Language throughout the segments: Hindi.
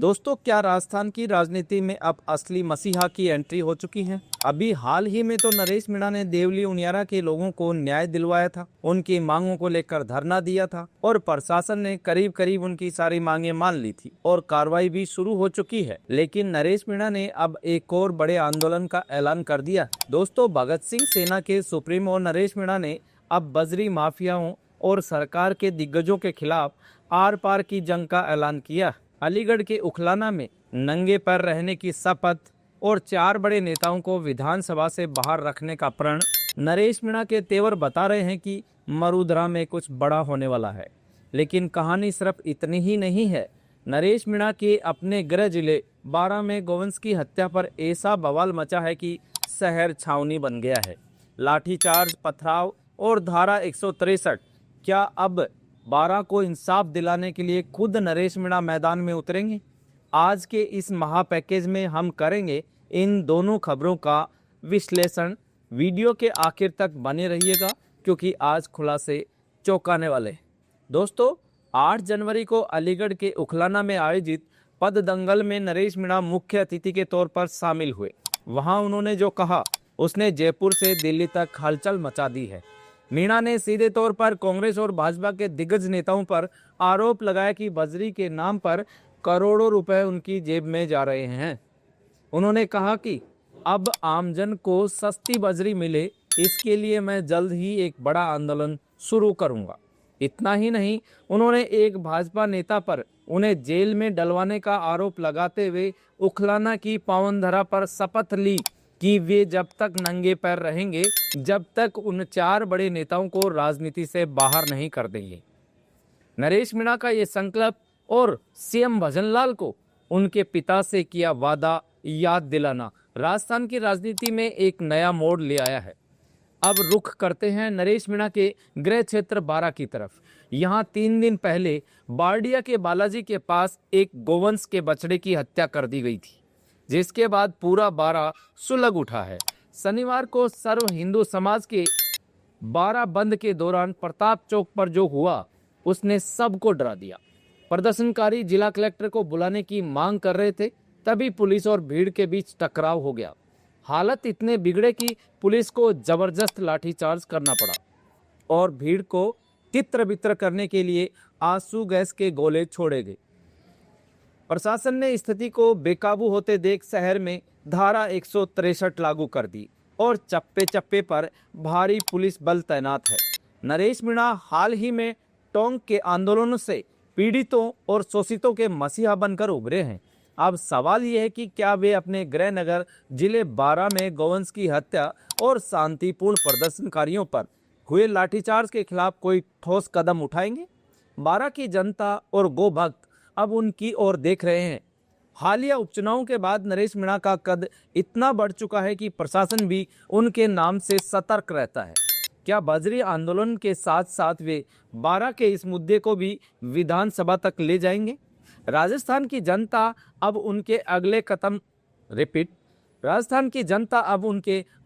दोस्तों, क्या राजस्थान की राजनीति में अब असली मसीहा की एंट्री हो चुकी है? अभी हाल ही में तो नरेश मीणा ने देवली उनियारा के लोगों को न्याय दिलवाया था, उनकी मांगों को लेकर धरना दिया था और प्रशासन ने करीब करीब उनकी सारी मांगे मान ली थी और कार्रवाई भी शुरू हो चुकी है। लेकिन नरेश मीणा ने अब एक और बड़े आंदोलन का ऐलान कर दिया। दोस्तों, भगत सिंह सेना के सुप्रीमो नरेश मीणा ने अब बजरी माफियाओं और सरकार के दिग्गजों के खिलाफ आर पार की जंग का ऐलान किया। अलीगढ़ के उखलाना में नंगे पैर रहने की शपथ और 4 बड़े नेताओं को विधानसभा से बाहर रखने का प्रण नरेश मीणा के तेवर बता रहे हैं कि मरुधरा में कुछ बड़ा होने वाला है। लेकिन कहानी सिर्फ इतनी ही नहीं है। नरेश मीणा के अपने गृह जिले बारां में गोवंश की हत्या पर ऐसा बवाल मचा है कि शहर छावनी बन गया है। लाठीचार्ज, पथराव और धारा 163। क्या अब बारां को इंसाफ दिलाने के लिए खुद नरेश मीणा मैदान में उतरेंगे? आज के इस महा पैकेज में हम करेंगे इन दोनों खबरों का विश्लेषण। वीडियो के आखिर तक बने रहिएगा क्योंकि आज खुलासे चौंकाने वाले। दोस्तों, 8 जनवरी को अलीगढ़ के उखलाना में आयोजित पद दंगल में नरेश मीणा मुख्य अतिथि के तौर पर शामिल हुए। वहां उन्होंने जो कहा उसने जयपुर से दिल्ली तक हलचल मचा दी है। मीणा ने सीधे तौर पर कांग्रेस और भाजपा के दिग्गज नेताओं पर आरोप लगाया कि बजरी के नाम पर करोड़ों रुपए उनकी जेब में जा रहे हैं। उन्होंने कहा कि अब आमजन को सस्ती बजरी मिले, इसके लिए मैं जल्द ही एक बड़ा आंदोलन शुरू करूंगा। इतना ही नहीं, उन्होंने एक भाजपा नेता पर उन्हें जेल में डलवाने का आरोप लगाते हुए उखलाना की पावनधरा पर शपथ ली कि वे जब तक नंगे पैर रहेंगे, जब तक उन 4 बड़े नेताओं को राजनीति से बाहर नहीं कर देंगे। नरेश मीणा का ये संकल्प और सीएम भजनलाल को उनके पिता से किया वादा याद दिलाना राजस्थान की राजनीति में एक नया मोड़ ले आया है। अब रुख करते हैं नरेश मीणा के गृह क्षेत्र बारां की तरफ। यहाँ 3 दिन पहले बारडिया के बालाजी के पास एक गोवंश के बछड़े की हत्या कर दी गई थी, जिसके बाद पूरा बारां सुलग उठा है। शनिवार को सर्व हिंदू समाज के बारां बंद के दौरान प्रताप चौक पर जो हुआ उसने सबको डरा दिया। प्रदर्शनकारी जिला कलेक्टर को बुलाने की मांग कर रहे थे, तभी पुलिस और भीड़ के बीच टकराव हो गया। हालत इतने बिगड़े कि पुलिस को जबरदस्त लाठीचार्ज करना पड़ा और भीड़ को तितर बितर करने के लिए आंसू गैस के गोले छोड़े गए। प्रशासन ने स्थिति को बेकाबू होते देख शहर में धारा 163 लागू कर दी और चप्पे चप्पे पर भारी पुलिस बल तैनात है। नरेश मीणा हाल ही में टोंक के आंदोलनों से पीड़ितों और शोषितों के मसीहा बनकर उभरे हैं। अब सवाल यह है कि क्या वे अपने गृह नगर जिले बारां में गोवंश की हत्या और शांतिपूर्ण प्रदर्शनकारियों पर हुए लाठीचार्ज के खिलाफ कोई ठोस कदम उठाएंगे? बारां की जनता और गो भक्त अब उनकी ओर देख रहे हैं। हालिया उपचुनावों के बाद नरेश मीणा का कद इतना बढ़ चुका है कि प्रशासन भी उनके नाम से सतर्क रहता है। क्या बजरी आंदोलन के साथ साथ वे बारां के इस मुद्दे को भी विधानसभा तक ले जाएंगे? राजस्थान की जनता अब उनके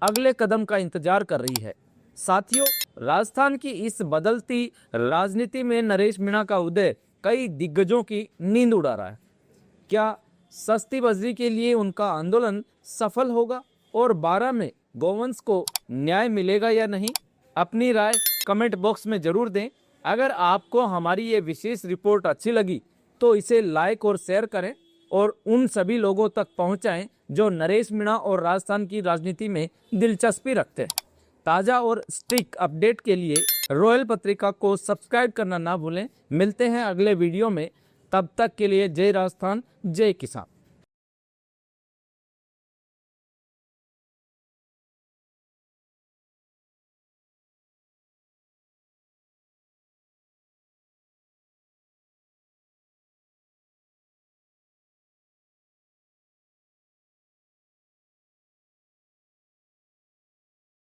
अगले कदम का इंतजार कर रही है। साथियों, राजस्थान की इस बदलती राजनीति में नरेश मीणा का उदय कई दिग्गजों की नींद उड़ा रहा है। क्या सस्ती बजरी के लिए उनका आंदोलन सफल होगा और बारां में गोवंश को न्याय मिलेगा या नहीं? अपनी राय कमेंट बॉक्स में जरूर दें। अगर आपको हमारी ये विशेष रिपोर्ट अच्छी लगी तो इसे लाइक और शेयर करें और उन सभी लोगों तक पहुंचाएं जो नरेश मीणा और राजस्थान की राजनीति में दिलचस्पी रखते हैं। ताज़ा और स्टिक अपडेट के लिए रॉयल पत्रिका को सब्सक्राइब करना ना भूलें। मिलते हैं अगले वीडियो में, तब तक के लिए जय राजस्थान, जय किसान।